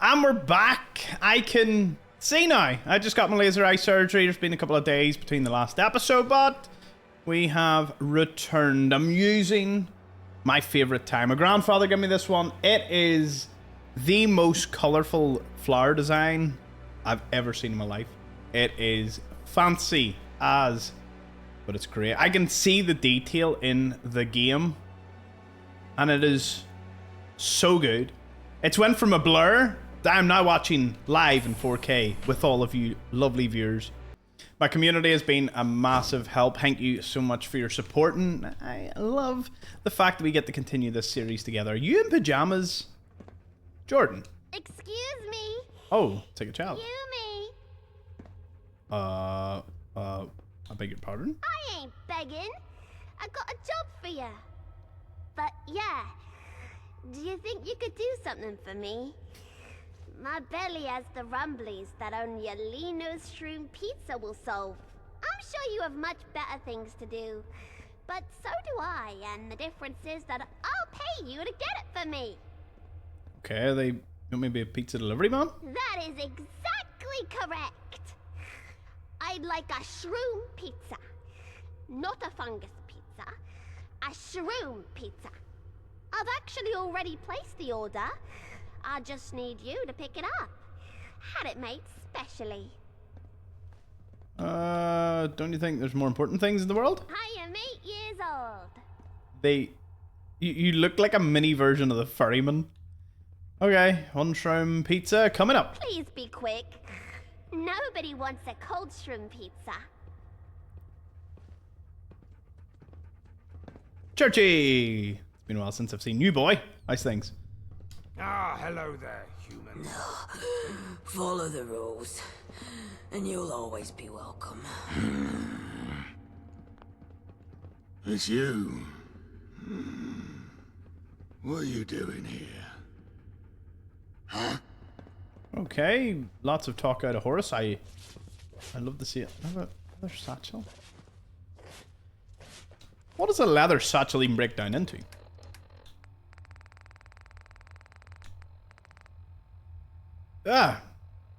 And we're back. I can see now. I just got my laser eye surgery. There's been a couple of days between the last episode, but we have returned. I'm using my favorite time. My grandfather gave me this one. It is the most colorful flower design I've ever seen in my life. It is fancy as, but it's great. I can see the detail in the game, and it is so good. It's went from a blur that I'm now watching live in 4K with all of you lovely viewers. My community has been a massive help. Thank you so much for your support, and I love the fact that we get to continue this series together. Are you in pajamas, Jordan? Excuse me. Oh, take a child. You me. I beg your pardon? I ain't begging. I got a job for you. But yeah, do you think you could do something for me? My belly has the rumblies that only a Lino's shroom pizza will solve. I'm sure you have much better things to do. But so do I, and the difference is that I'll pay you to get it for me. Okay, are they... You want me to be a pizza delivery man? That is exactly correct. I'd like a shroom pizza. Not a fungus pizza. A shroom pizza. I've actually already placed the order. I just need you to pick it up. Had it made specially. Don't you think there's more important things in the world? I am 8 years old. You look like a mini version of the ferryman. Okay, one shroom pizza coming up. Please be quick. Nobody wants a cold shroom pizza. Churchy! It's been a while since I've seen you, boy. How's things? Ah, hello there, humans. Follow the rules, and you'll always be welcome. It's you. What are you doing here? Huh? Okay, lots of talk out of Horus. I love to see it. Leather satchel. What does a leather satchel even break down into?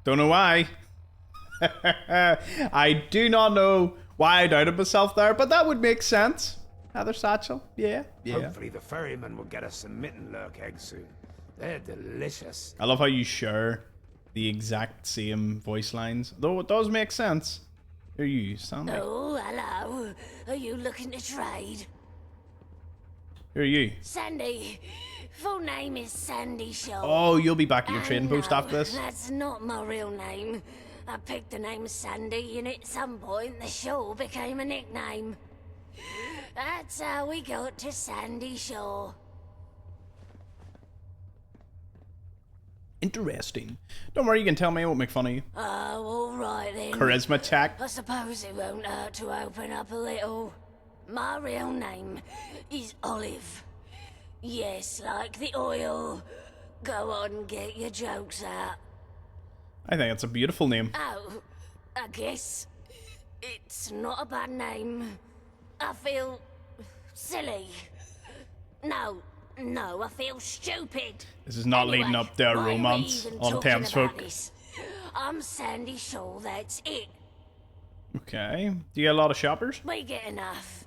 Don't know why. I do not know why I doubted myself there, but that would make sense. Leather satchel, yeah. Hopefully the ferryman will get us some mitten lurk eggs soon. They're delicious. I love how you share the exact same voice lines, though it does make sense. Who are you, Sandy? Oh, hello. Are you looking to trade? Who are you? Sandy. Full name is Sandy Shaw. Oh, you'll be back at your trading post after this? That's not my real name. I picked the name Sandy, and at some point the Shaw became a nickname. That's how we got to Sandy Shaw. Interesting. Don't worry, you can tell me. I won't make fun of you. Oh, all right then. Charisma check. I suppose it won't hurt to open up a little. My real name is Olive. Yes, like the oil. Go on, get your jokes out. I think it's a beautiful name. Oh, I guess it's not a bad name. I feel silly. No, I feel stupid. This is not Anyway, leading up to a why are we romance even on talking Thames about Folk. this? I'm Sandy Shaw, that's it. Okay. Do you get a lot of shoppers? We get enough.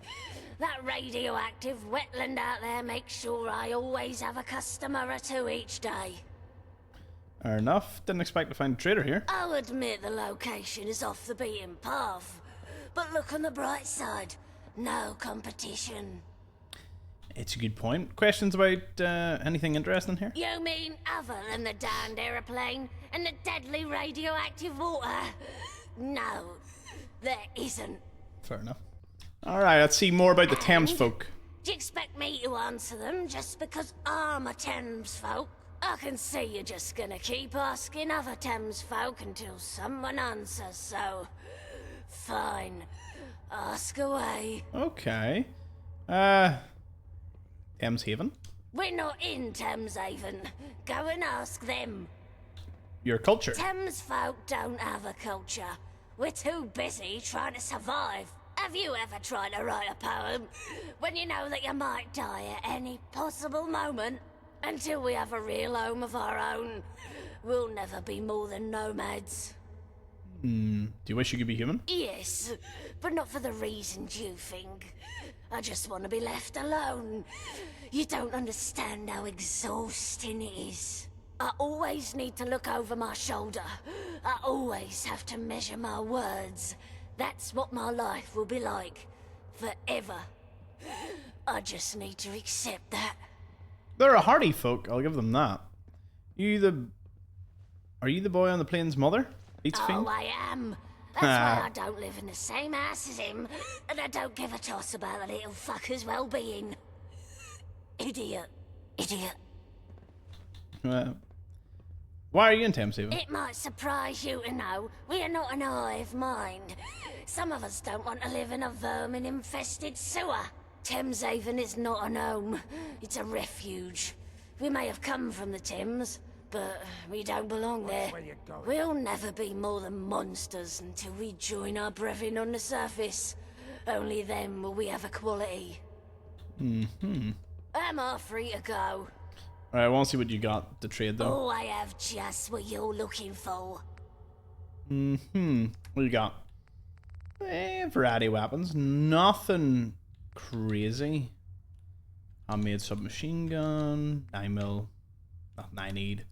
That radioactive wetland out there makes sure I always have a customer or two each day. Fair enough. Didn't expect to find a trader here. I'll admit the location is off the beaten path, but look on the bright side. No competition. It's a good point. Questions about anything interesting here? You mean other than the downed aeroplane and the deadly radioactive water? No, there isn't. Fair enough. Alright, let's see more about the Thames folk. Do you expect me to answer them just because I'm a Thames folk? I can see you're just gonna keep asking other Thames folk until someone answers, so... Fine. Ask away. Okay. Thames Haven? We're not in Thames Haven. Go and ask them. Your culture. Thames folk don't have a culture. We're too busy trying to survive. Have you ever tried to write a poem when you know that you might die at any possible moment? Until we have a real home of our own. we'll never be more than nomads. Do you wish you could be human? Yes, but not for the reasons you think. I just want to be left alone. You don't understand how exhausting it is. I always need to look over my shoulder. I always have to measure my words. That's what my life will be like. Forever. I just need to accept that. They're a hardy folk, I'll give them that. Are you the boy on the plane's mother? Oh, I am. That's why I don't live in the same house as him, and I don't give a toss about the little fucker's well-being. Idiot. Idiot. Why are you in Thameshaven? It might surprise you to know we are not an hive mind. Some of us don't want to live in a vermin-infested sewer. Thameshaven is not an home. It's a refuge. We may have come from the Thames, but we don't belong there. We'll never be more than monsters until we join our brethren on the surface. Only then will we have equality. Am I free to go? Alright, I want to see what you got to trade, though. Oh, I have just what you're looking for. What you got? Variety of weapons. Nothing crazy. Handmade submachine gun. 9mm. Nothing I need.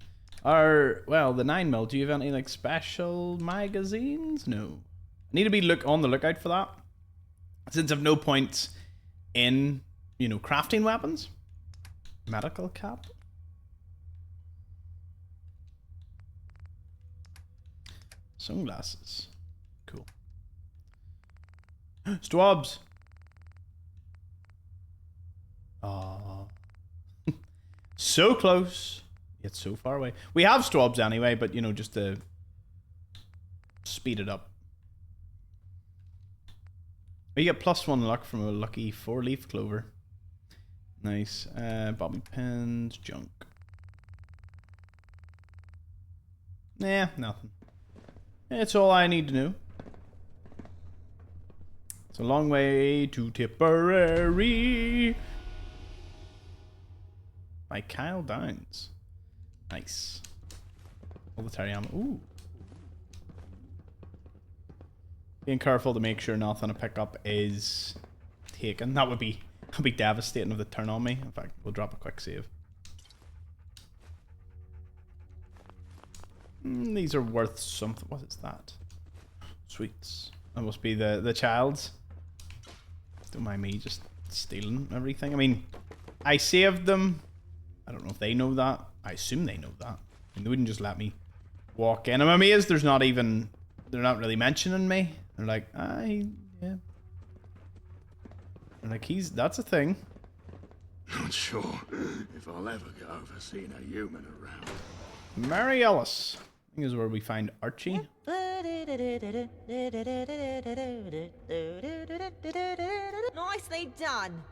Well, the 9mm, do you have any, like, special magazines? No. I need to be on the lookout for that. Since I've no points in, crafting weapons. Medical cap. Sunglasses. Cool. Swabs. Oh. So close, yet so far away. We have swabs anyway, but just to speed it up. You get +1 luck from a lucky 4-leaf clover. Nice. Bobby pins, junk. Nah, nothing. It's all I need to know. It's a long way to Tipperary. By Kyle Downs. Nice. Military ammo. Ooh. Being careful to make sure nothing I pick up is taken. That'd be devastating if they turn on me. In fact, we'll drop a quick save. These are worth something. What is that? Sweets. That must be the child's. Don't mind me just stealing everything. I mean, I saved them. I don't know if they know that. I assume they know that. I mean, they wouldn't just let me walk in. I'm amazed they're not really mentioning me. They're like, yeah. They're like, that's a thing. Not sure if I'll ever get over seeing a human around. Mary Ellis. I think is where we find Archie. Nicely done.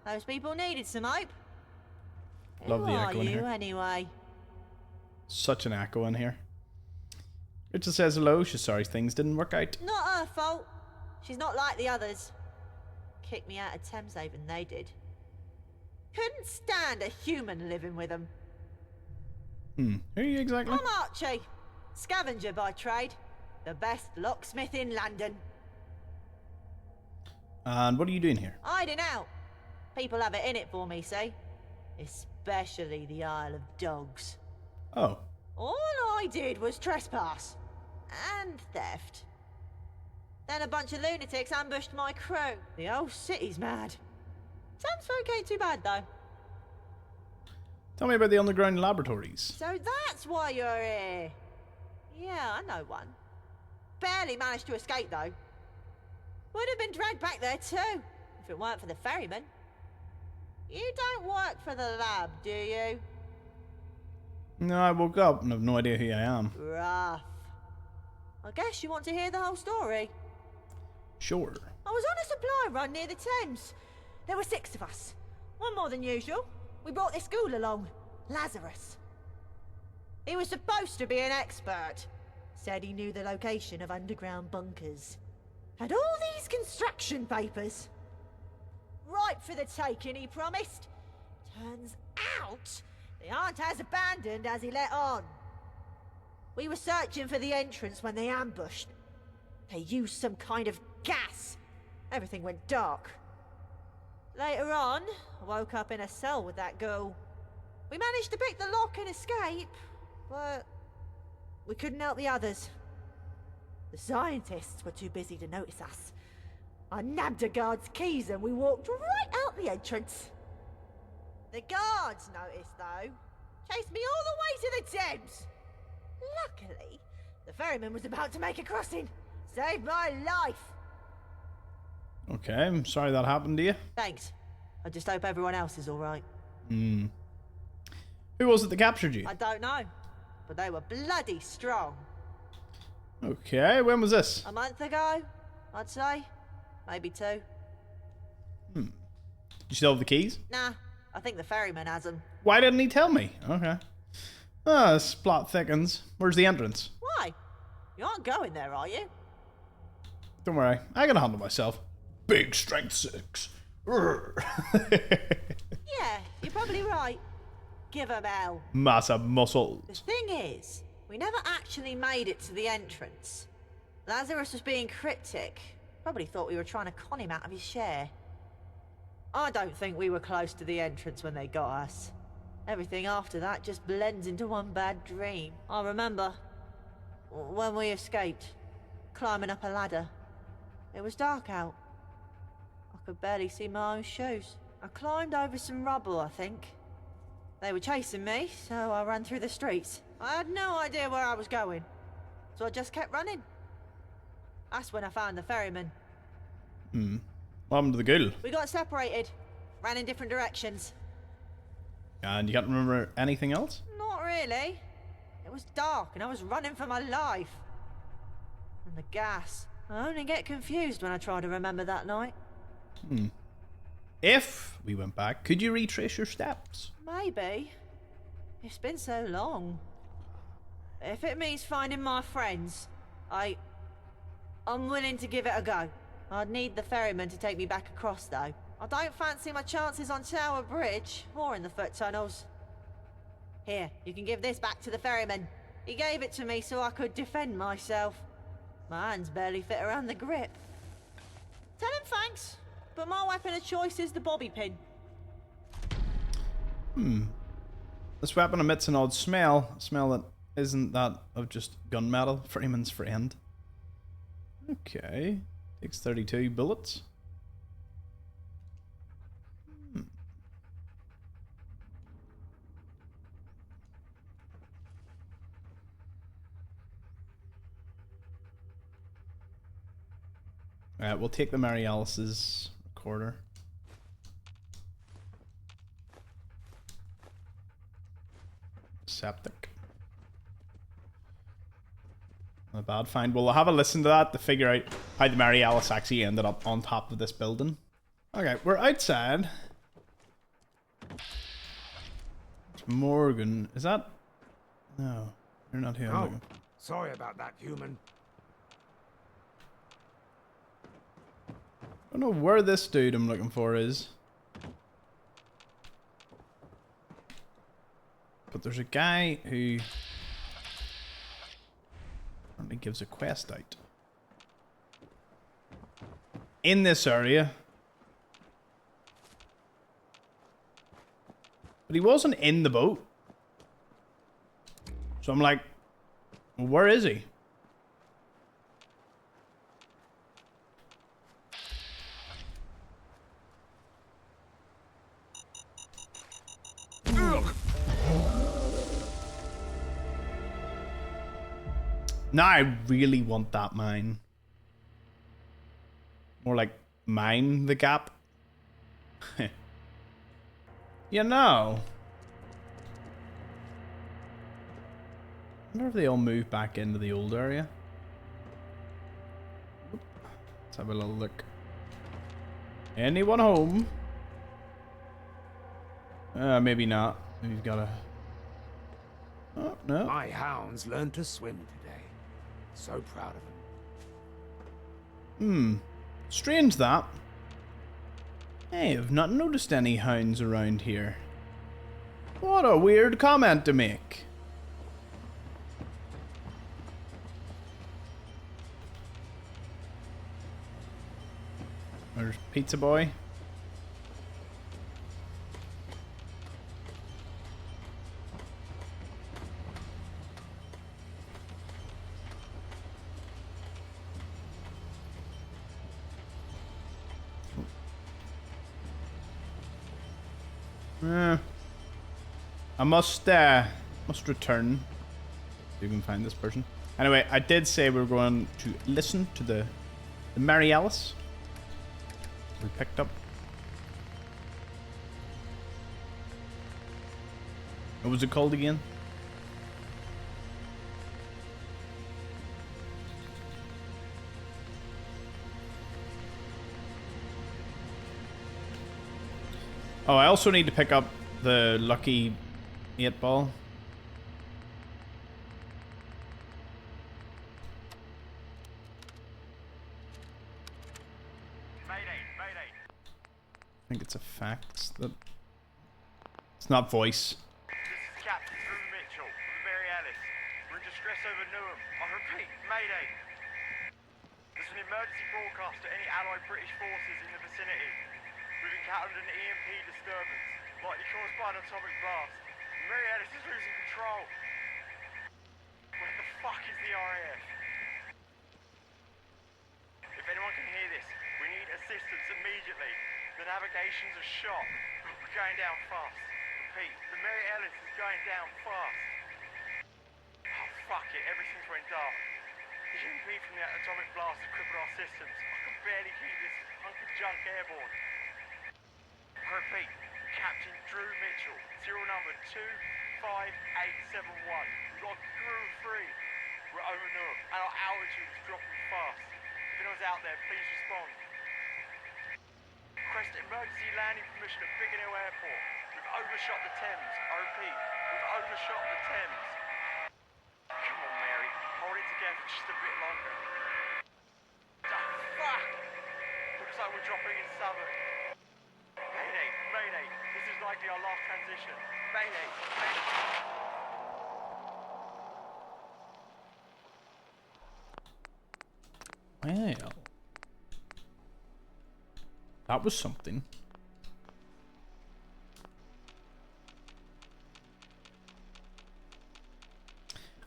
Those people needed some hope. Love the Who echo are in you here. Anyway? Such an echo in here. Richard says hello. She's sorry things didn't work out. Not her fault. She's not like the others. Kicked me out of Thameshaven, they did. Couldn't stand a human living with them. Who are you exactly? I'm Archie. Scavenger by trade. The best locksmith in London. And what are you doing here? Hiding out. People have it in it for me, see? Especially the Isle of Dogs. Oh. All I did was trespass. And theft. Then a bunch of lunatics ambushed my crew. The whole city's mad. Thamesfolk ain't too bad, though. Tell me about the underground laboratories. So that's why you're here. Yeah, I know one. Barely managed to escape, though. Would have been dragged back there, too, if it weren't for the ferryman. You don't work for the lab, do you? No, I woke up and have no idea who I am. Rough. I guess you want to hear the whole story. Sure. I was on a supply run near the Thames. There were 6 of us. One more than usual. We brought this ghoul along. Lazarus. He was supposed to be an expert. Said he knew the location of underground bunkers. Had all these construction papers. Ripe for the taking, he promised. Turns out, they aren't as abandoned as he let on. We were searching for the entrance when they ambushed. They used some kind of gas. Everything went dark. Later on, I woke up in a cell with that girl. We managed to pick the lock and escape, but we couldn't help the others. The scientists were too busy to notice us. I nabbed a guard's keys and we walked right out the entrance. The guards noticed, though. Chased me all the way to the Thames. Luckily, the ferryman was about to make a crossing. Saved my life. Okay, I'm sorry that happened to you. Thanks. I just hope everyone else is alright. Who was it that captured you? I don't know, but they were bloody strong. Okay, when was this? A month ago, I'd say. Maybe 2. You still have the keys? Nah, I think the ferryman has them. Why didn't he tell me? Okay. Ah, this plot thickens. Where's the entrance? Why? You aren't going there, are you? Don't worry, I can handle myself. Big strength 6. Yeah, you're probably right. Give 'em hell. Massive muscles. The thing is, we never actually made it to the entrance. Lazarus was being cryptic. Probably thought we were trying to con him out of his share. I don't think we were close to the entrance when they got us. Everything after that just blends into one bad dream. I remember when we escaped, climbing up a ladder. It was dark out. I could barely see my own shoes. I climbed over some rubble, I think. They were chasing me, so I ran through the streets. I had no idea where I was going, so I just kept running. That's when I found the ferryman. What happened to the girl? We got separated, ran in different directions. And you can't remember anything else? Not really. It was dark and I was running for my life. And the gas. I only get confused when I try to remember that night. If we went back, could you retrace your steps? Maybe. It's been so long. If it means finding my friends, I'm willing to give it a go. I'd need the ferryman to take me back across, though. I don't fancy my chances on Tower Bridge or in the foot tunnels. Here, you can give this back to the ferryman. He gave it to me so I could defend myself. My hands barely fit around the grip. Tell him thanks, but my weapon of choice is the bobby pin. This weapon emits an odd smell. A smell that isn't that of just gunmetal. Freeman's friend. Okay. Takes 32 bullets. Alright, we'll take the Mary Alice's recorder. Septic. Not a bad find. We'll have a listen to that to figure out how the Mary Alice actually ended up on top of this building. Okay, we're outside. It's Morgan. Is that? No, you're not here. Oh, sorry about that, human. I don't know where this dude I'm looking for is. But there's a guy who apparently gives a quest out. In this area. But he wasn't in the boat. So I'm like, well, where is he? Now I really want that mine. More like mine the gap. You know. I wonder if they all move back into the old area. Let's have a little look. Anyone home? Maybe not. Maybe he's got a... Oh, no. My hounds learned to swim today. So proud of them. Strange that. Hey, I've not noticed any hounds around here. What a weird comment to make. There's Pizza Boy. I must return. So you can find this person. Anyway, I did say we were going to listen to the Mary Alice we picked up. What was it called again? Oh, I also need to pick up the lucky 8-ball. I think it's a fax that it's not voice. This is Captain Drew Mitchell from the Mary Alice. We're in distress over Newham. I repeat, Mayday. There's an emergency broadcast to any Allied British forces in the vicinity. We've encountered an EMP disturbance, likely caused by an atomic blast. The Mary Alice is losing control. Where the fuck is the RAF? If anyone can hear this, we need assistance immediately. The navigations are shot. We're going down fast. Repeat, the Mary Alice is going down fast. Oh, fuck it. Everything's went dark. The EMP from the atomic blast has crippled our systems. I can barely keep this hunk of junk airborne. I repeat, Captain Drew Mitchell, serial number 25871. We've got a crew of 3. We're over Newham, and our altitude is dropping fast. If anyone's out there, please respond. Request emergency landing permission at Biggin Hill Airport. We've overshot the Thames. I repeat, we've overshot the Thames. Come on, Mary. Hold it together just a bit longer. Oh, fuck! Looks like we're dropping in Southwark. Mayday, Mayday. This is likely our last transition. Mayday, Mayday. Well, that was something.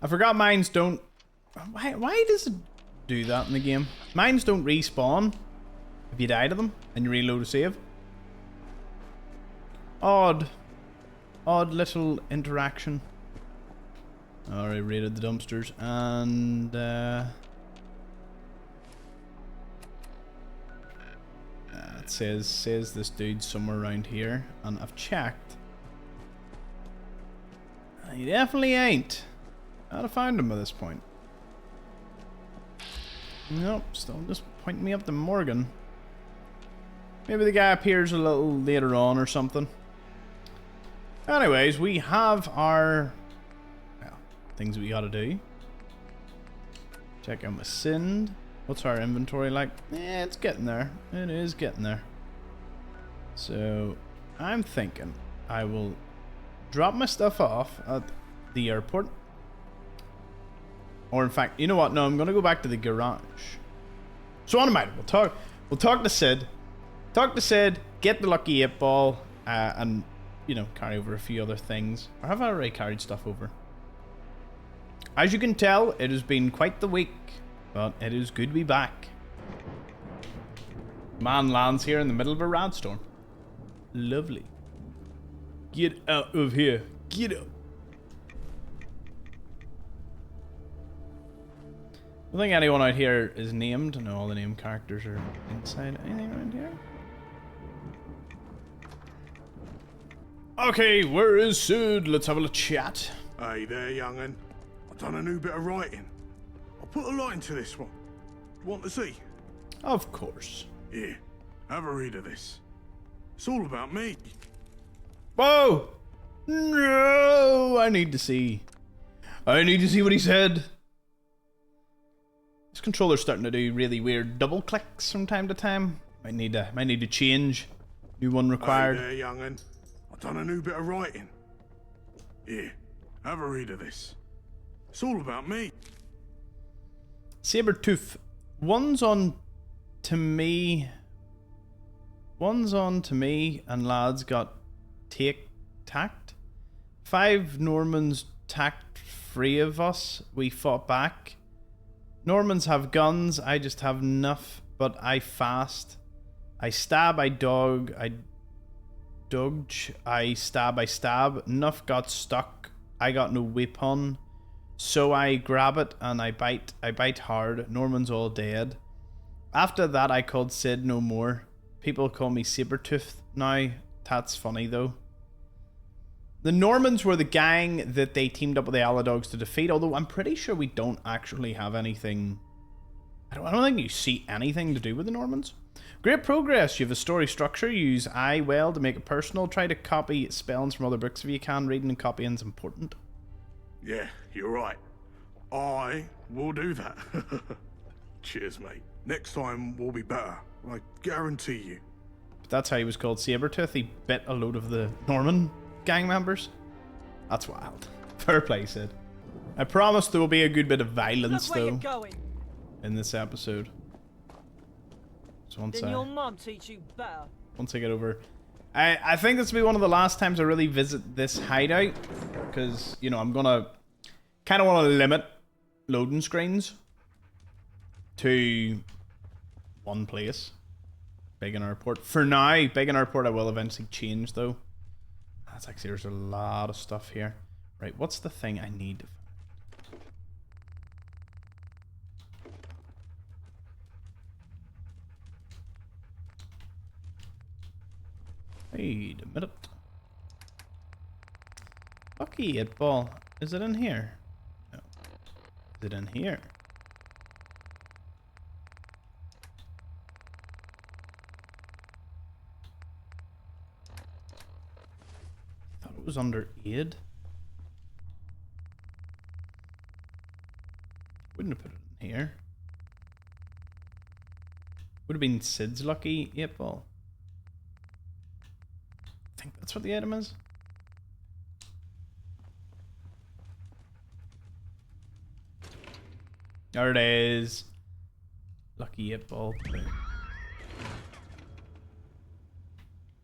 I forgot mines don't... Why does it do that in the game? Mines don't respawn if you die to them and you reload a save. Odd little interaction. Alright, raided the dumpsters and... it says this dude's somewhere around here, and I've checked. He definitely ain't. I'd have found him by this point. Nope, still just pointing me up to Morgan. Maybe the guy appears a little later on or something. Anyways, we have our things we gotta do. Check out my Sind. What's our inventory like? It's getting there. It is getting there. So, I'm thinking I will drop my stuff off at the airport. Or in fact, you know what? No, I'm gonna go back to the garage. So on a matter, we'll talk to Sid. Talk to Sid, get the lucky 8-ball, and you know, carry over a few other things. Or have I already carried stuff over? As you can tell, it has been quite the week. But it is good to be back. Man lands here in the middle of a radstorm. Lovely. Get out of here. Get out. I don't think anyone out here is named. No, all the named characters are inside. Anything around here? Okay, where is Sid? Let's have a little chat. Hey there, young'un. I've done a new bit of writing. I'll put a light into this one. Want to see? Of course. Here, have a read of this. It's all about me. Whoa! No! I need to see. I need to see what he said. This controller's starting to do really weird double clicks from time to time. Might need to change. New one required. Hey there, young'un. I've done a new bit of writing. Here, have a read of this. It's all about me. Sabertooth. One's on to me. One's on to me, and lads got tacked. 5 Normans tacked 3 of us. We fought back. Normans have guns, I just have enough, but I fast. I stab, I dog, I dodge, I stab. Enough got stuck. I got no weapon. So I grab it and I bite hard. Norman's all dead. After that I called Sid no more. People call me Sabertooth now. That's funny though. The Normans were the gang that they teamed up with the Aladogs to defeat, although I'm pretty sure we don't actually have anything... I don't think you see anything to do with the Normans. Great progress. You have a story structure. Use I well to make it personal. Try to copy spellings from other books if you can. Reading and copying is important. Yeah, you're right. I will do that. Cheers, mate. Next time will be better. I guarantee you. But that's how he was called, Sabertooth. He bit a load of the Norman gang members. That's wild. Fair play, Sid. I promise there will be a good bit of violence, though, in this episode. So once your mum teach you better? Once I get over... I think this will be one of the last times I really visit this hideout. Because, you know, I'm gonna... kind of want to limit loading screens to one place. Big Airport. For now, Big Airport I will eventually change, though. That's actually, there's a lot of stuff here. Right, what's the thing I need? Wait a minute. Lucky 8-ball. Is it in here? No. Is it in here? I thought it was under aid. Wouldn't have put it in here. Would have been Sid's lucky 8-ball. I think that's what the item is. There it is. Lucky 8-ball.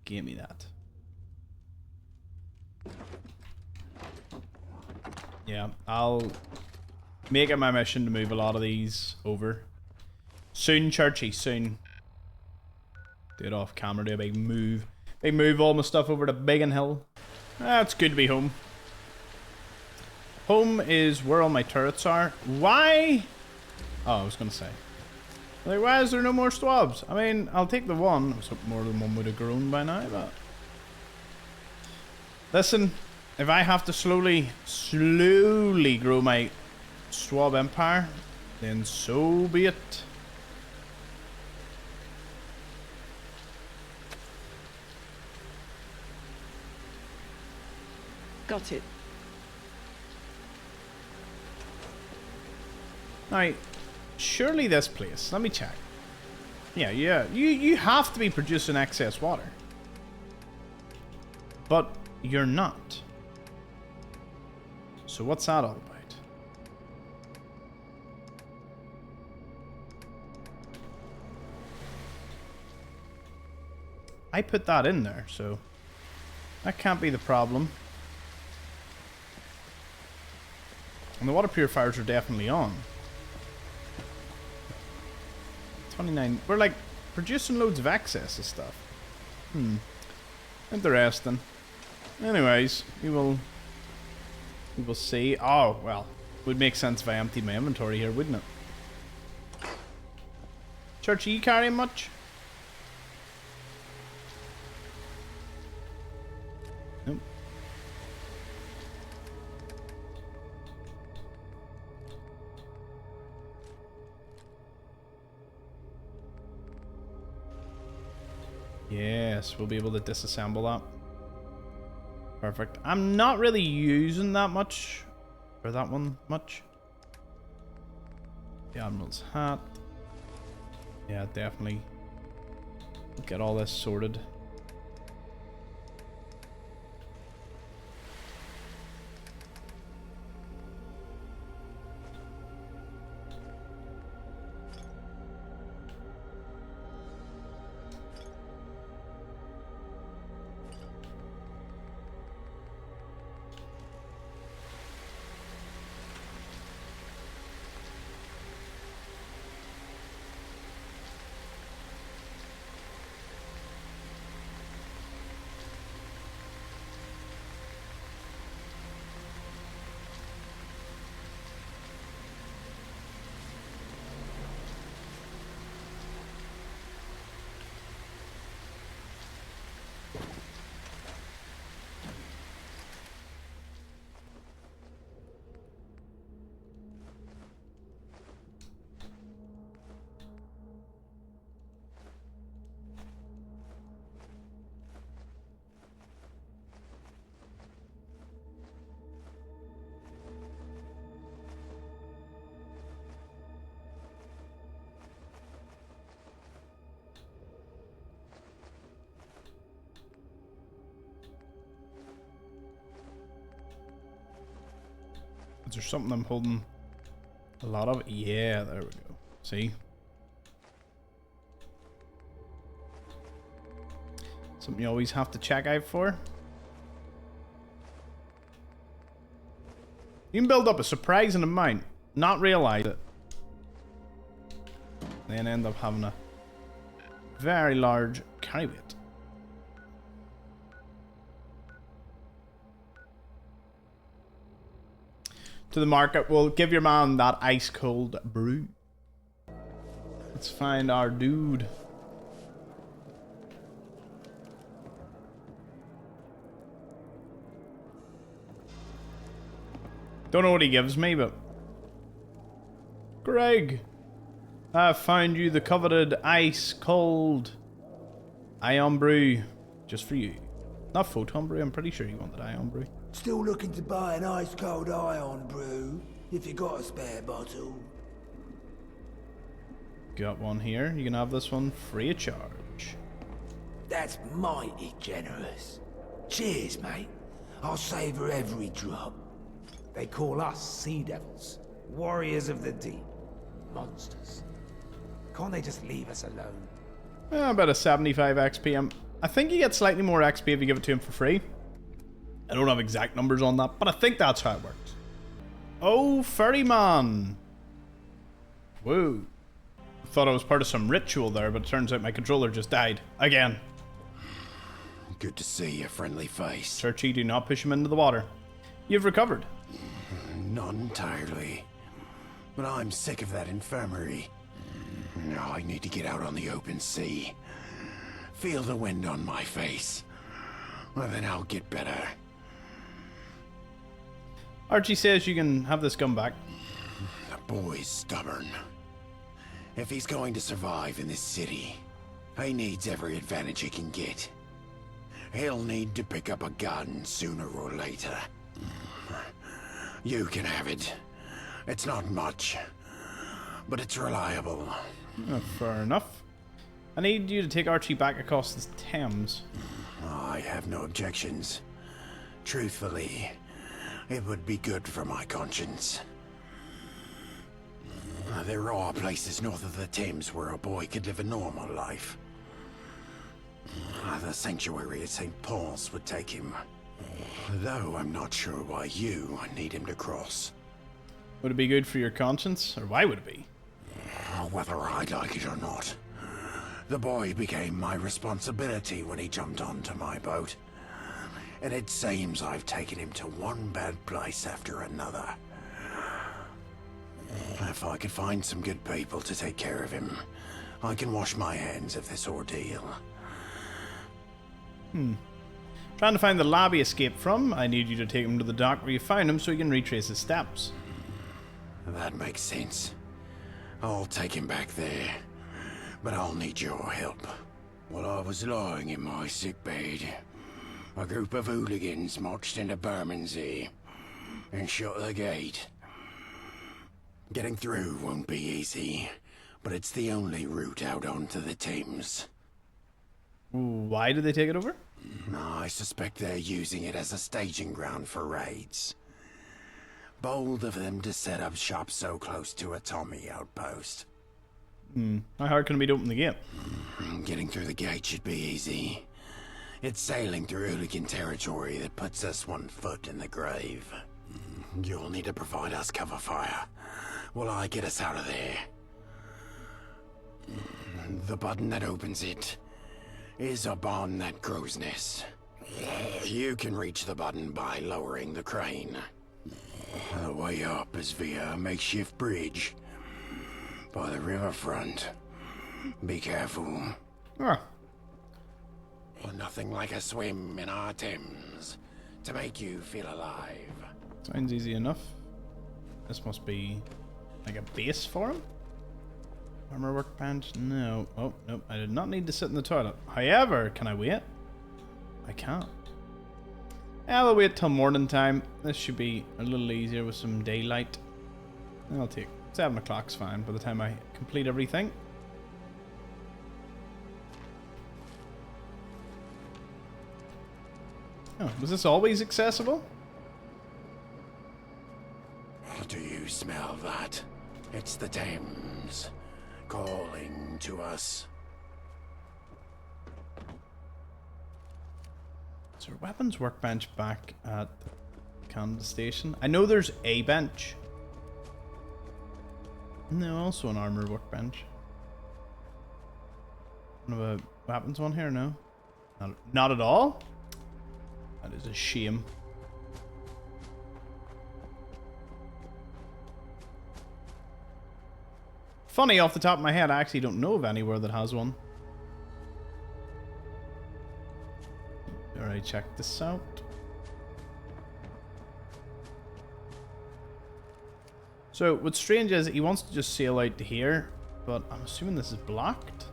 Give me that. Yeah, I'll make it my mission to move a lot of these over. Soon, Churchy, soon. Do it off camera, do a big move. Big move all my stuff over to Biggin Hill. It's good to be home. Home is where all my turrets are. Why? Oh, I was gonna say. Like, why is there no more swabs? I mean, I'll take the one. I was hoping more than one would have grown by now, but... Listen, if I have to slowly grow my swab empire, then so be it. Got it. Now, surely this place, let me check. Yeah, you have to be producing excess water. But you're not. So what's that all about? I put that in there, so that can't be the problem. And the water purifiers are definitely on. 29. We're like producing loads of excess of stuff. Interesting. Anyways, we will see. Oh, well. Would make sense if I emptied my inventory here, wouldn't it? Church, are you carrying much? Nope. Yes, we'll be able to disassemble that. Perfect. I'm not really using that much. Or that one much. The Admiral's hat. Yeah, definitely. Get all this sorted. Is there something I'm holding a lot of? Yeah, there we go. See? Something you always have to check out for. You can build up a surprising amount, not realize it, then end up having a very large carry weight. To the market, we'll give your man that ice cold brew. Let's find our dude. Don't know what he gives me, but Greg, I found you the coveted ice cold ion brew just for you. Not photon brew, I'm pretty sure you wanted ion brew. Still looking to buy an ice-cold ion brew, if you got a spare bottle. Got one here. You can have this one free of charge. That's mighty generous. Cheers, mate. I'll savor every drop. They call us Sea Devils, warriors of the deep, monsters. Can't they just leave us alone? About a 75 XP. I think you get slightly more XP if you give it to him for free. I don't have exact numbers on that, but I think that's how it works. Oh, Ferryman. Whoa. Thought I was part of some ritual there, but it turns out my controller just died. Again. Good to see a friendly face. Archie, do not push him into the water. You've recovered. Not entirely. But I'm sick of that infirmary. Now I need to get out on the open sea. Feel the wind on my face. Well, then I'll get better. Archie says you can have this gun back. The boy's stubborn. If he's going to survive in this city, he needs every advantage he can get. He'll need to pick up a gun sooner or later. You can have it. It's not much, but it's reliable. Fair enough. I need you to take Archie back across the Thames. I have no objections. Truthfully, it would be good for my conscience. There are places north of the Thames where a boy could live a normal life. The sanctuary at St. Paul's would take him. Though I'm not sure why you need him to cross. Would it be good for your conscience? Or why would it be? Whether I like it or not. The boy became my responsibility when he jumped onto my boat. And it seems I've taken him to one bad place after another. If I could find some good people to take care of him, I can wash my hands of this ordeal. Trying to find the lab he escaped from. I need you to take him to the dock where you found him so he can retrace his steps. That makes sense. I'll take him back there. But I'll need your help. While I was lying in my sickbed, a group of hooligans marched into Bermondsey and shut the gate. Getting through won't be easy, but it's the only route out onto the Thames. Why did they take it over? I suspect they're using it as a staging ground for raids. Bold of them to set up shop so close to a Tommy outpost. How hard can it be to open the gate? Getting through the gate should be easy. It's sailing through hooligan territory that puts us one foot in the grave. You'll need to provide us cover fire while I get us out of there. The button that opens it is upon that crow's nest. You can reach the button by lowering the crane. The way up is via a makeshift bridge by the riverfront. Be careful. Ah, Nothing like a swim in our Thames to make you feel alive. sounds easy enough. This must be like a base for him. Armor workbench? No. Oh, nope. I did not need to sit in the toilet. However, can I wait? I can't. I'll wait till morning time. This should be a little easier with some daylight. I'll take 7 o'clock's fine by the time I complete everything. Oh, was this always accessible? smell that? It's the Thames calling to us. Is there a weapons workbench back at Canada Station? I know there's a bench. No, also an armor workbench. One of a weapons one here? No. Not at all? That is a shame. Funny, off the top of my head, I actually don't know of anywhere that has one. Alright, check this out. So, what's strange is he wants to just sail out to here, but I'm assuming this is blocked.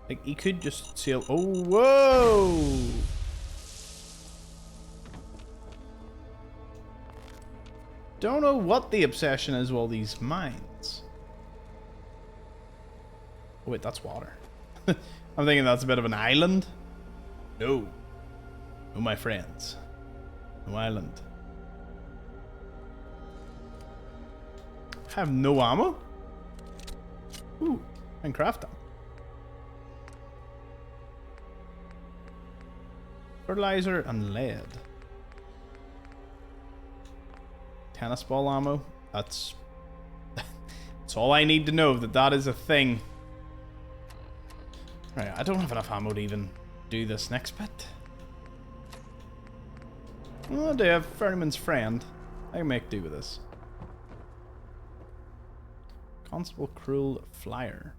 Like, he could just sail... Oh, whoa! Don't know what the obsession is with all these mines. Oh, wait, that's water. I'm thinking that's a bit of an island. No. No, my friends. No island. I have no ammo? Ooh, I can craft that. Fertilizer and lead. Tennis ball ammo. That's all I need to know, that is a thing. Right, I don't have enough ammo to even do this next bit. Oh, I do have Ferryman's Friend. I can make do with this. Constable Cruel Flyer.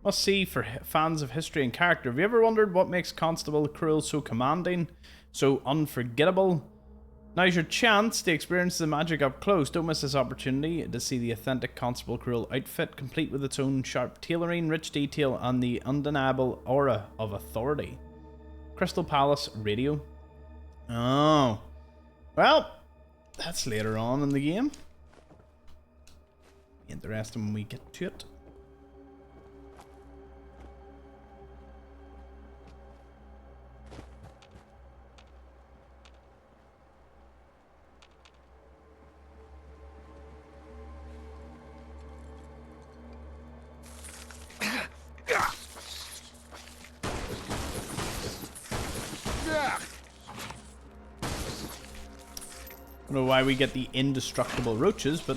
Must see for fans of history and character. Have you ever wondered what makes Constable Cruel so commanding, so unforgettable? Now's your chance to experience the magic up close. Don't miss this opportunity to see the authentic Constable Cruel outfit, complete with its own sharp tailoring, rich detail, and the undeniable aura of authority. Crystal Palace Radio. Oh. Well, that's later on in the game. Interesting when we get to it. I don't know why we get the indestructible roaches, but...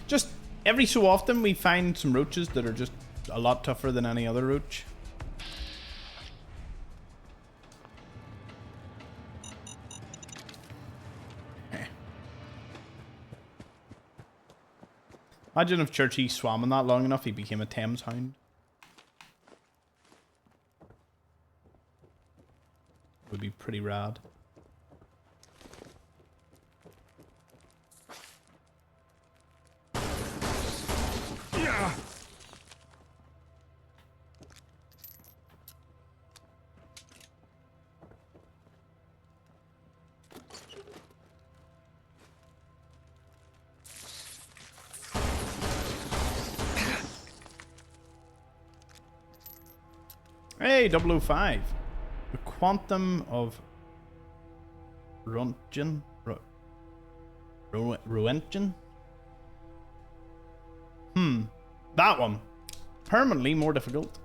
Just every so often we find some roaches that are just a lot tougher than any other roach. Imagine if Churchy swam in that long enough, he became a Thames hound. Would be pretty rad. Yeah. Hey, 005. The quantum of Roentgen. Roentgen? That one. Permanently more difficult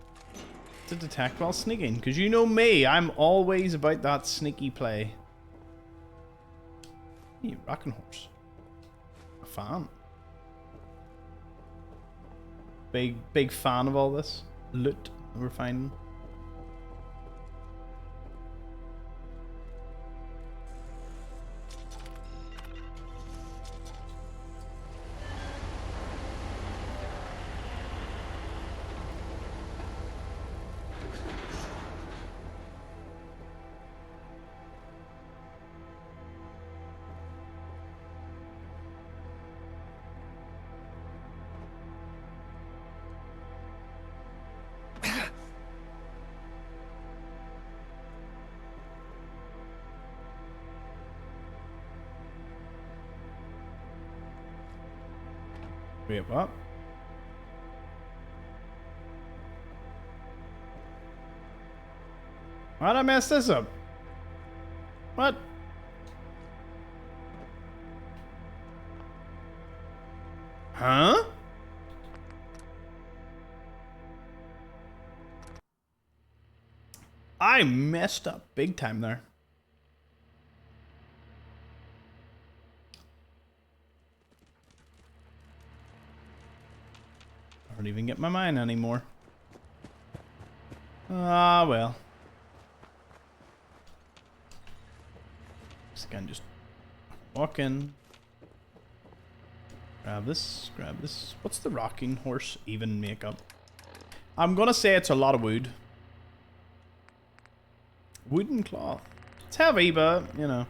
to detect while sneaking. Because you know me, I'm always about that sneaky play. Hey, rocking horse. A fan. Big fan of all this loot that we're finding. Wait, what? Why'd I mess this up? What? Huh? I messed up big time there. I don't even get my mine anymore. Ah, well. This guy just walk in. Grab this, grab this. What's the rocking horse even make up? I'm gonna say it's a lot of wood. Wooden cloth. It's heavy, but, you know.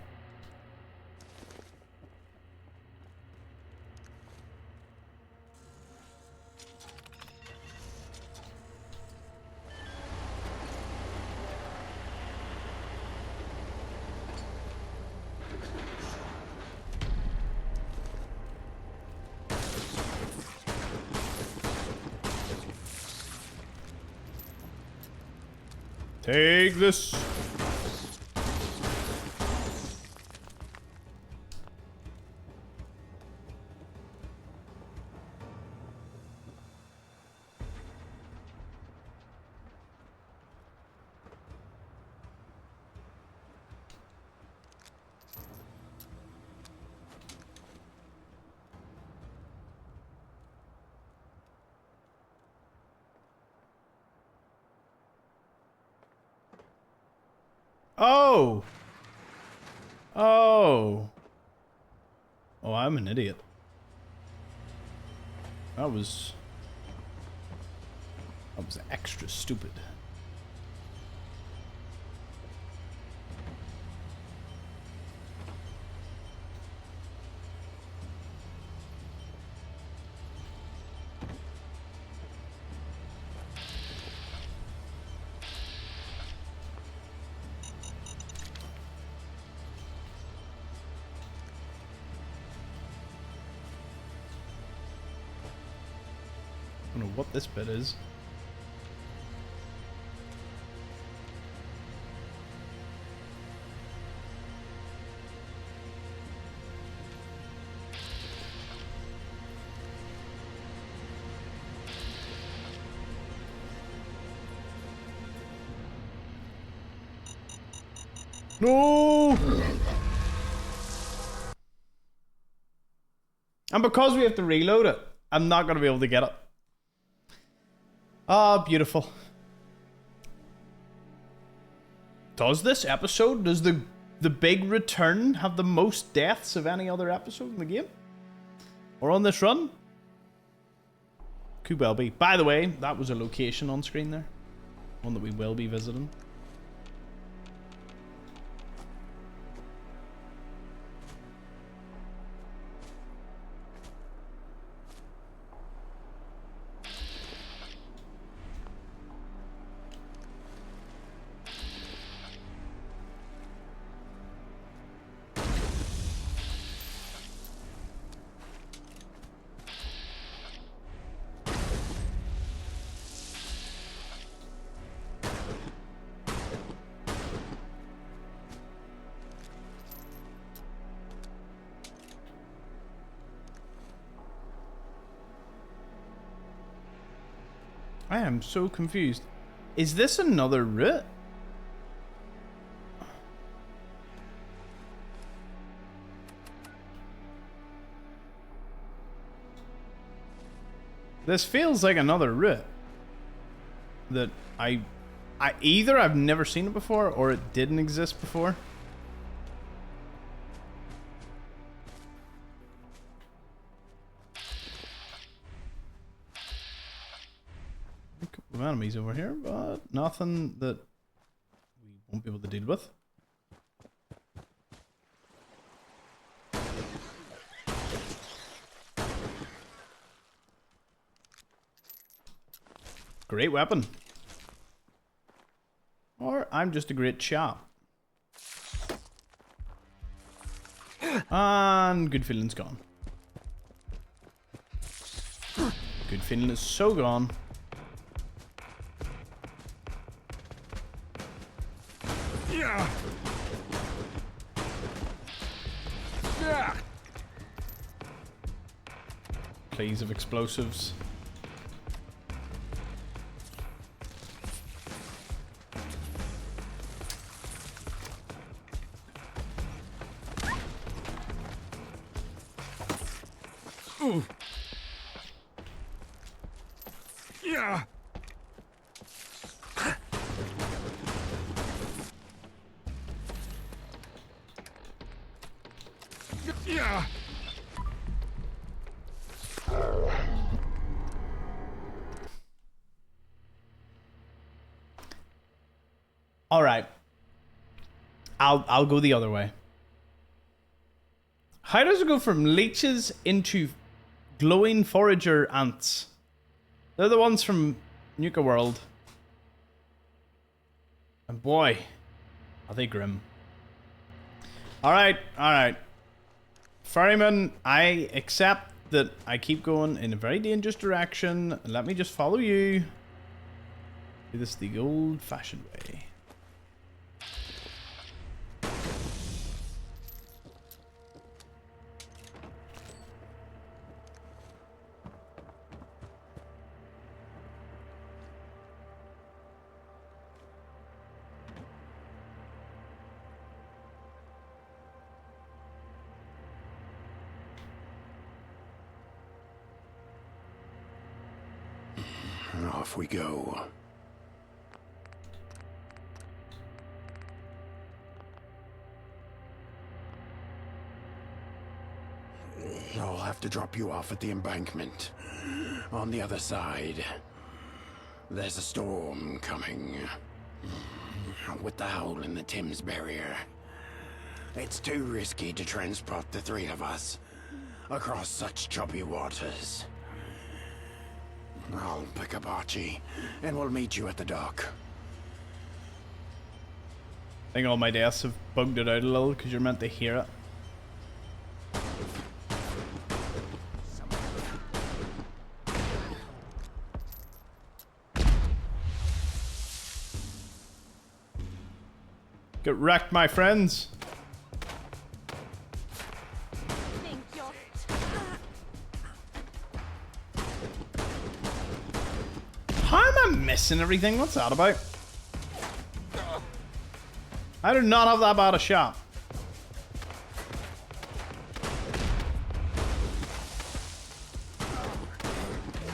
Take this. Oh. Oh. Oh, I'm an idiot. That was extra stupid. I don't know what this bit is. No! And because we have to reload it, I'm not going to be able to get it. Ah, beautiful. Does this episode, does the big return have the most deaths of any other episode in the game? Or on this run? Could well be. By the way, that was a location on screen there. One that we will be visiting. I am so confused. Is this another route? This feels like another route that I either I've never seen it before or it didn't exist before. A couple of enemies over here, but nothing that we won't be able to deal with. Great weapon. Or I'm just a great chap. And good feelings gone. good feeling is so gone. Yeah. Yeah. Please of explosives. Ooh. Yeah. Yeah. All right. I'll go the other way. How does it go from leeches into glowing forager ants? They're the ones from Nuka World. And boy, are they grim. Alright, alright. Ferryman, I accept that I keep going in a very dangerous direction. Let me just follow you. Do this the old-fashioned way. Off we go. I'll have to drop you off at the embankment. On the other side. There's a storm coming. With the hole in the Thames barrier. It's too risky to transport the three of us across such choppy waters. I'll pick up Archie, and we'll meet you at the dock. I think all my deaths have bugged it out a little because you're meant to hear it. Get wrecked, my friends. How am I missing everything? What's that about? I do not have that bad a shot. I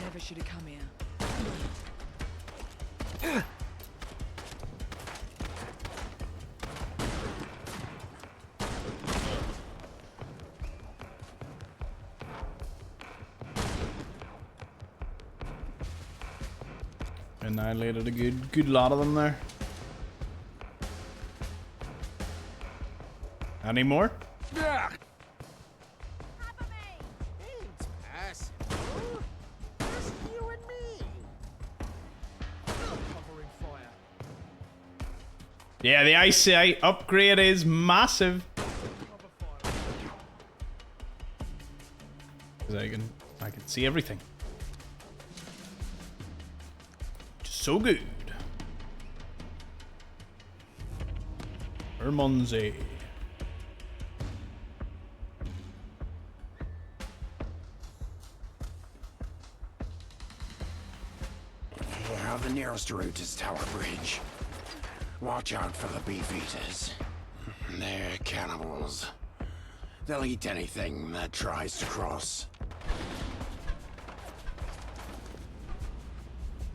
never should have come here. Annihilated a good lot of them there. Any more? Yeah. Yeah, the ICI upgrade is massive. Because I can see everything. So good. Ermonze. Well, the nearest route is Tower Bridge. Watch out for the beef eaters. They're cannibals. They'll eat anything that tries to cross.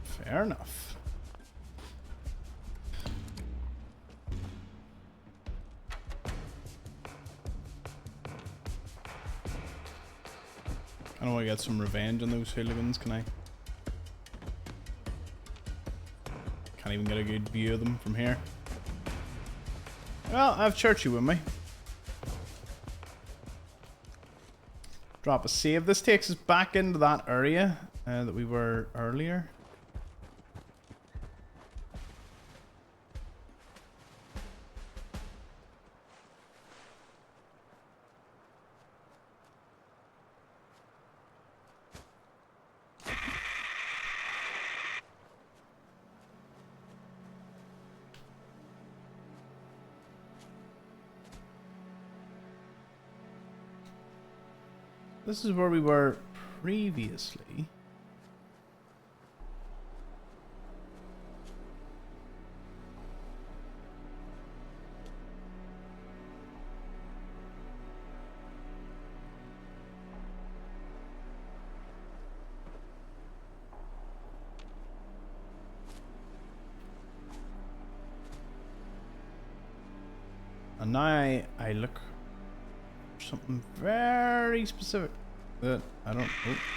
Fair enough. I don't want to get some revenge on those hooligans, can I? Can't even get a good view of them from here. Well, I have Churchy with me. Drop a save. This takes us back into that area that we were earlier. This is where we were previously. And now I look for something very specific that I don't.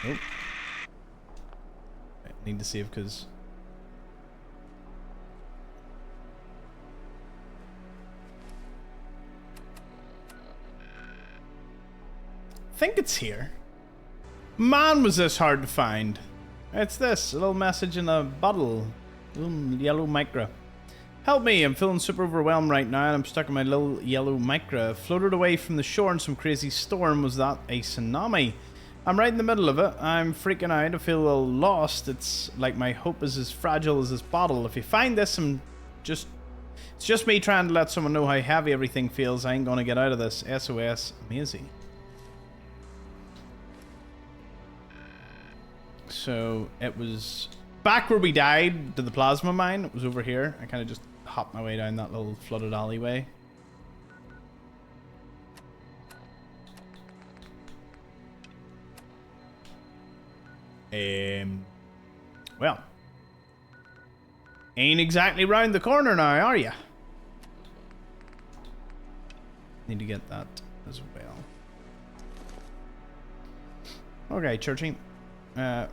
Oh. I need to save because. I think it's here. Man, was this hard to find. It's this, a little message in a bottle. A little yellow micro. Help me, I'm feeling super overwhelmed right now and I'm stuck in my little yellow micro. Floated away from the shore in some crazy storm. Was that a tsunami? I'm right in the middle of it. I'm freaking out. I feel a little lost. It's like my hope is as fragile as this bottle. If you find this, it's just me trying to let someone know how heavy everything feels. I ain't gonna get out of this. SOS, Maisie. So it was back where we died to the plasma mine. It was over here. I kind of just hopped my way down that little flooded alleyway. Well, ain't exactly round the corner now, are ya? Need to get that as well. Okay, Churchy. What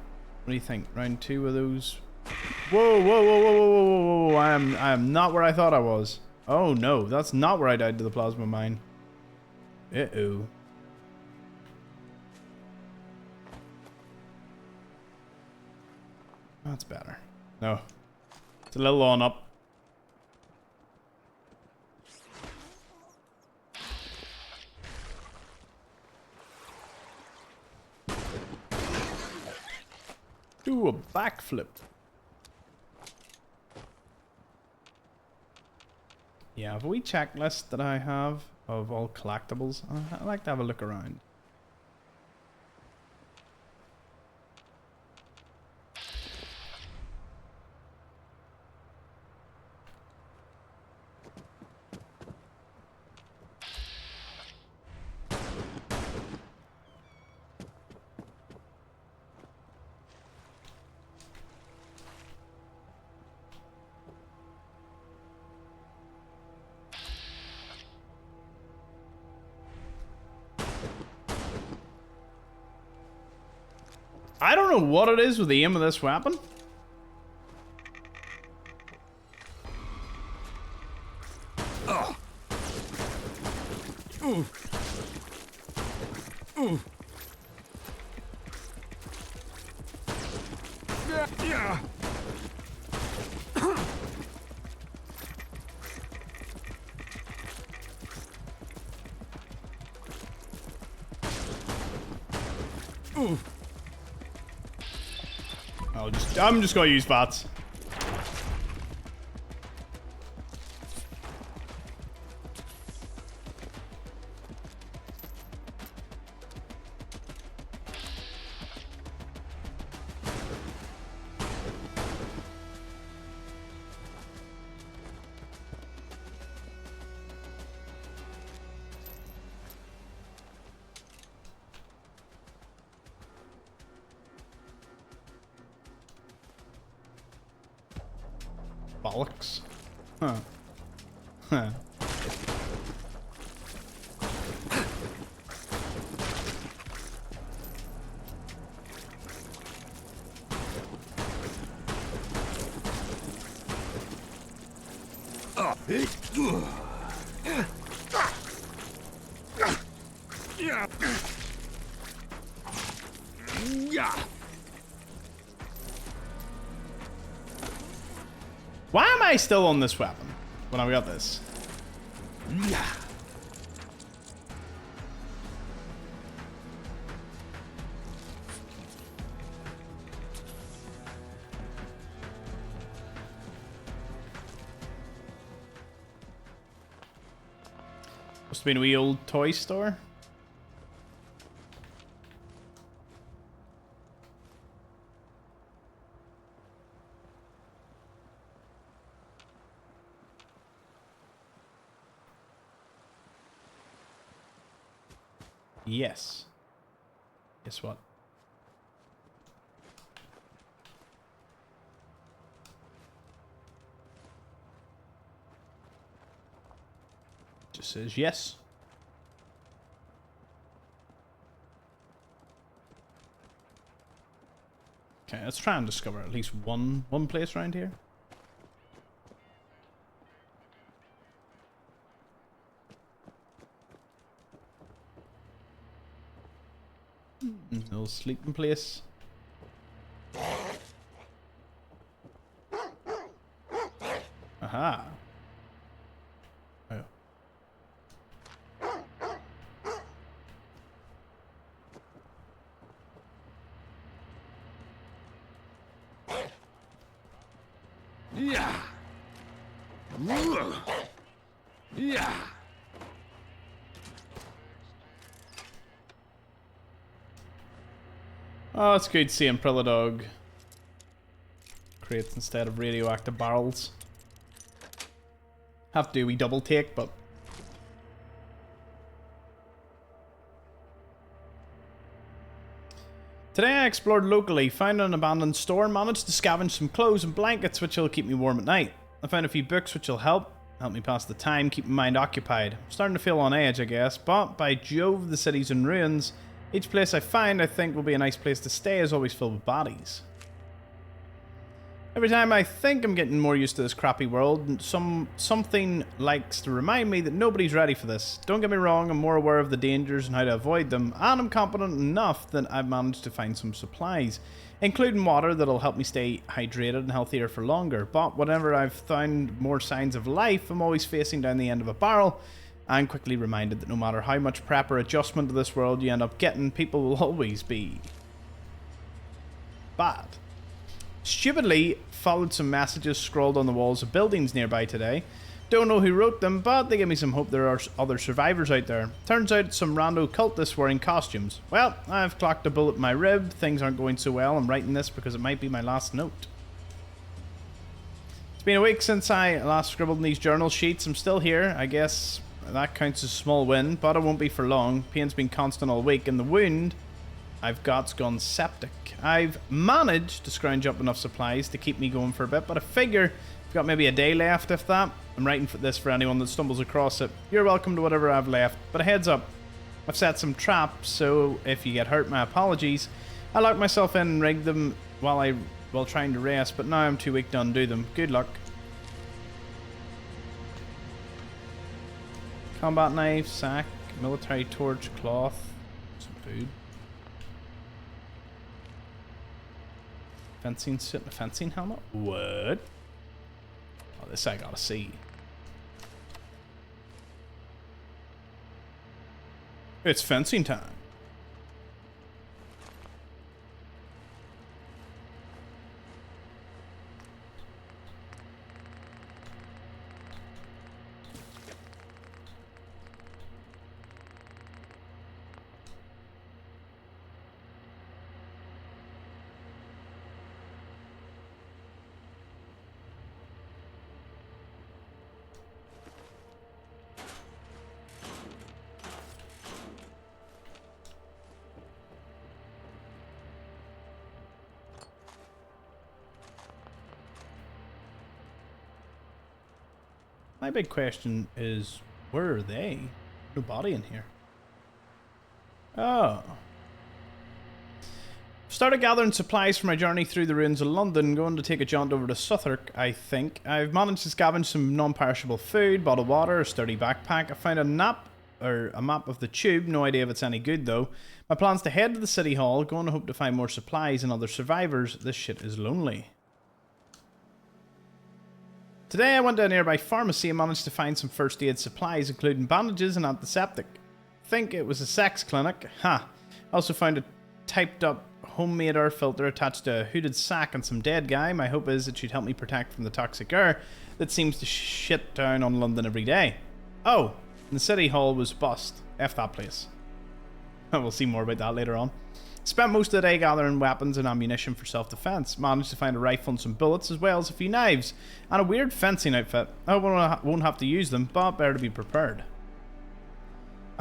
do you think? Round 2 of those? Whoa! I am not where I thought I was. Oh no, that's not where I died to the plasma mine. Uh-oh. That's better. No. It's a little on up. Do a backflip. Yeah, have a wee checklist that I have of all collectibles. I like to have a look around. I don't know what it is with the aim of this weapon. Oh. Ooh. Ooh. Yeah. Ooh. I'm just gonna use VATS. Bollocks. Huh. Huh. Why am I still on this weapon when I've got this? Must have been a wee old toy store. Yes. Guess what? Just says yes. Okay, let's try and discover at least one place around here. Little sleeping place. Aha. Oh. Yeah. Yeah. Oh, it's good seeing Dog crates instead of radioactive barrels. Have to do a wee double take, but today I explored locally, found an abandoned store, and managed to scavenge some clothes and blankets which will keep me warm at night. I found a few books which will help me pass the time, keep my mind occupied. I'm starting to feel on edge, I guess, but by Jove, the city's in ruins. Each place I find, I think, will be a nice place to stay, is always filled with bodies. Every time I think I'm getting more used to this crappy world, something likes to remind me that nobody's ready for this. Don't get me wrong, I'm more aware of the dangers and how to avoid them, and I'm competent enough that I've managed to find some supplies, including water that'll help me stay hydrated and healthier for longer. But whenever I've found more signs of life, I'm always facing down the end of a barrel. I'm quickly reminded that no matter how much prep or adjustment to this world you end up getting, people will always be bad. Stupidly followed some messages scrawled on the walls of buildings nearby today. Don't know who wrote them, but they give me some hope there are other survivors out there. Turns out it's some rando cultists wearing costumes. Well, I've clocked a bullet in my rib. Things aren't going so well. I'm writing this because it might be my last note. It's been a week since I last scribbled in these journal sheets. I'm still here. I guess that counts as a small win, but it won't be for long. Pain's been constant all week, and the wound I've got's gone septic. I've managed to scrounge up enough supplies to keep me going for a bit, but I figure I've got maybe a day left, if that. I'm writing for this for anyone that stumbles across it. You're welcome to whatever I've left, but a heads up, I've set some traps, so if you get hurt, my apologies. I locked myself in and rigged them while trying to rest, but now I'm too weak to undo them. Good luck. Combat knife, sack, military torch, cloth, some food. Fencing suit and a fencing helmet? What? Oh, this I gotta see. It's fencing time. My big question is, where are they? No body in here. Oh. Started gathering supplies for my journey through the ruins of London, going to take a jaunt over to Southwark, I think. I've managed to scavenge some non-perishable food, bottled water, a sturdy backpack. I found a map of the tube, no idea if it's any good though. My plan's to head to the city hall, going to hope to find more supplies and other survivors. This shit is lonely. Today I went to a nearby pharmacy and managed to find some first aid supplies, including bandages and antiseptic. Think it was a sex clinic. Ha! I also found a typed up homemade air filter attached to a hooded sack and some dead guy. My hope is it should help me protect from the toxic air that seems to shit down on London every day. Oh, and the city hall was bust. F that place. We'll see more about that later on. Spent most of the day gathering weapons and ammunition for self-defense. Managed to find a rifle and some bullets, as well as a few knives, and a weird fencing outfit. I won't have to use them, but better to be prepared.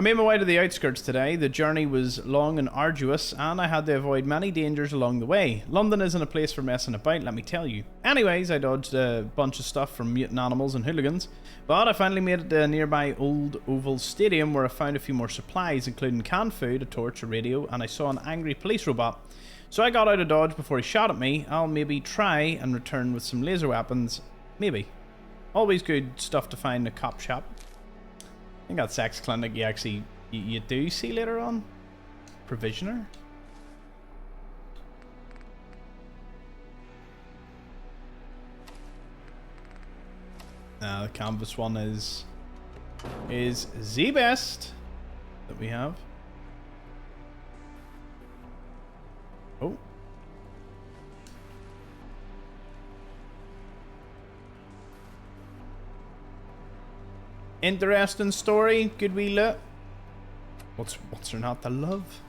I made my way to the outskirts today. The journey was long and arduous, and I had to avoid many dangers along the way. London isn't a place for messing about, let me tell you. Anyways, I dodged a bunch of stuff from mutant animals and hooligans, but I finally made it to a nearby Old Oval Stadium where I found a few more supplies, including canned food, a torch, a radio, and I saw an angry police robot. So I got out of dodge before he shot at me. I'll maybe try and return with some laser weapons. Maybe. Always good stuff to find in a cop shop. I think that sex clinic you actually you do see later on. Provisioner. The canvas one is the best that we have. Oh. Interesting story, good wee look. What's there not to love?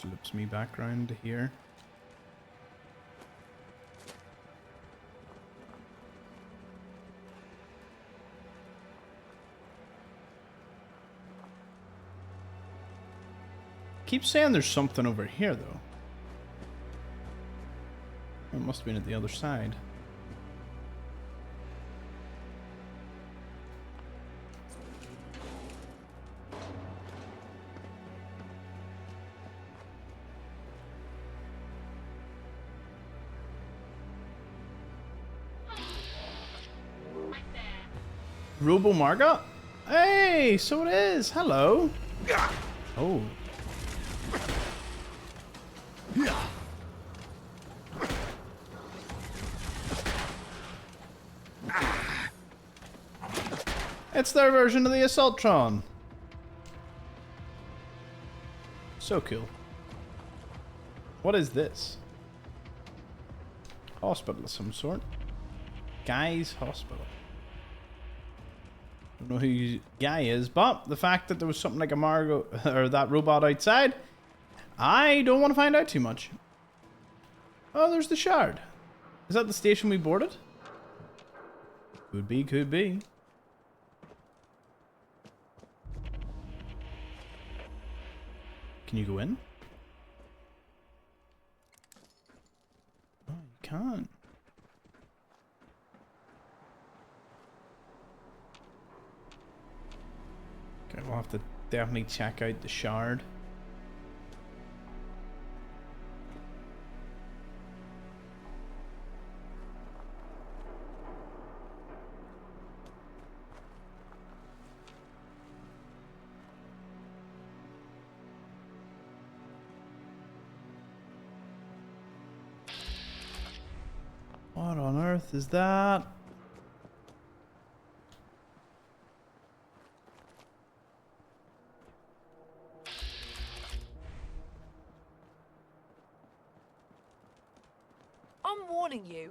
Loops me back round to here. Keep saying there's something over here though. It must have been at the other side. Robo Margot? Hey, so it is. Hello. Oh. It's their version of the Assaultron. So cool. What is this? Hospital of some sort. Guy's Hospital. Don't know who Guy is, but the fact that there was something like a Margot or that robot outside, I don't want to find out too much. Oh, there's the shard. Is that the station we boarded? Could be, could be. Can you go in? Oh, you can't. Okay, we'll have to definitely check out the shard. What on earth is that? I'm warning you.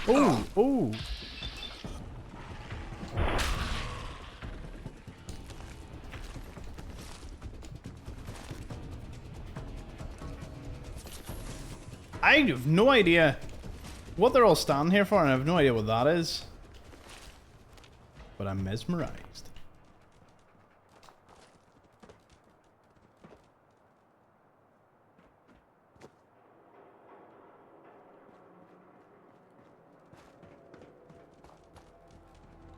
Oh, oh. I have no idea what they're all standing here for, and I have no idea what that is. But I'm mesmerized.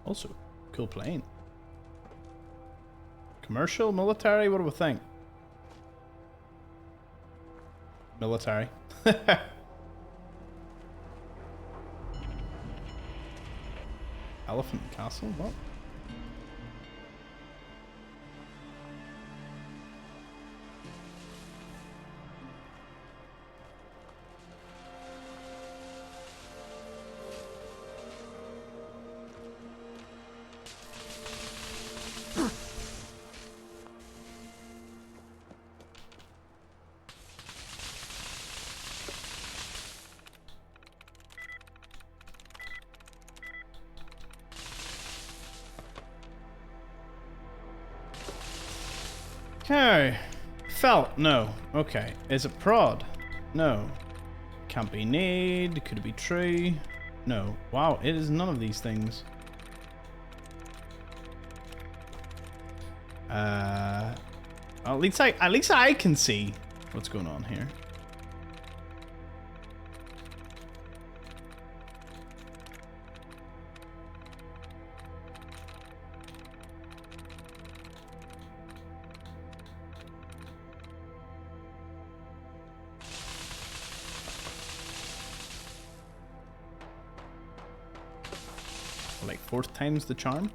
Also, cool plane. Commercial, military, what do we think? Military. Elephant Castle, what? Okay. Felt, no. Okay. Is it prod? No. Can't be need. Could it be true? No. Wow, it is none of these things. At least I can see what's going on here. Like 4th time's the charm.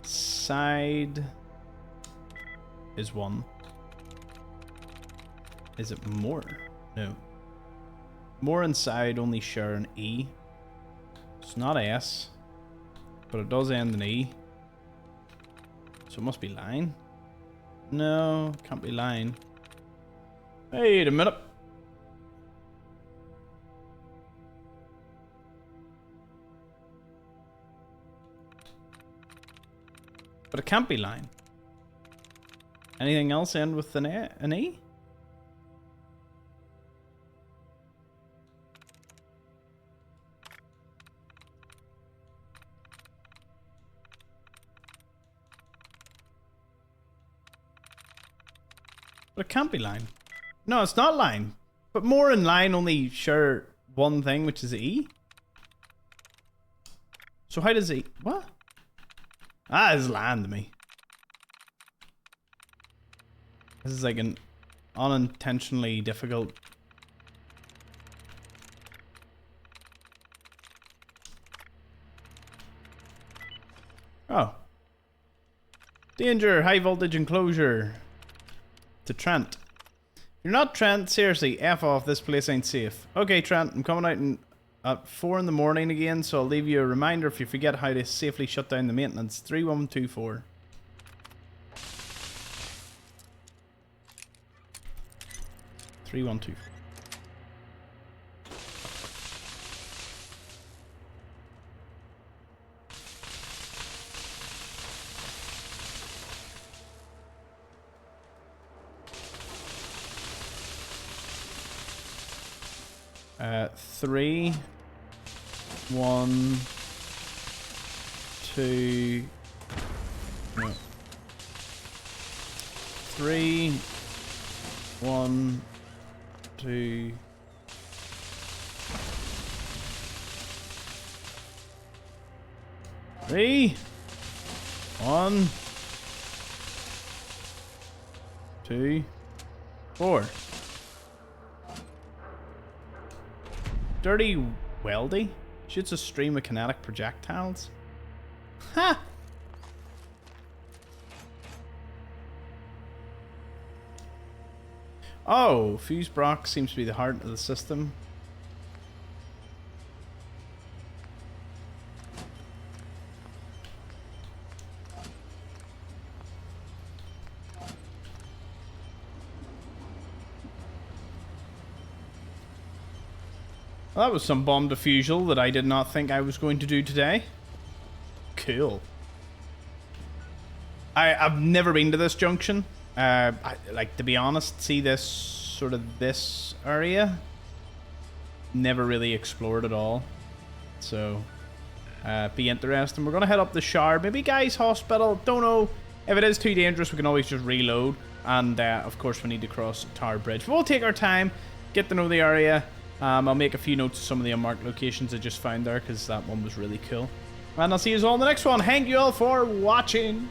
Side is 1. Is it more? No. More and side only share an E. It's not S, but it does end in E. So it must be line. No, can't be line. Wait a minute. But it can't be line. Anything else end with an E? But it can't be line. No, it's not line. But more and line only share one thing, which is E. So how does E... What? Ah, it's land to me. This is like an unintentionally difficult... Oh. Danger, high voltage enclosure. To Trent. You're not Trent, seriously, F off, this place ain't safe. Okay, Trent, I'm coming out at 4 in the morning again, so I'll leave you a reminder if you forget how to safely shut down the maintenance. 3124. Three, 1, 2. Three, 1, 2. No. 3, 1, 2. 3, 1, 2, 4. Dirty Weldy shoots a stream of kinetic projectiles. Ha! Oh, Fuse Brock seems to be the heart of the system. Well, that was some bomb defusal that I did not think I was going to do today. Cool. I've never been to this junction. Like, to be honest, see this area. Never really explored at all. So, be interesting. We're going to head up the Shard. Maybe Guy's Hospital. Don't know. If it is too dangerous, we can always just reload. And, of course, we need to cross Tower Bridge. But we'll take our time, get to know the area. I'll make a few notes of some of the unmarked locations I just found there, because that one was really cool. And I'll see you all in the next one. Thank you all for watching.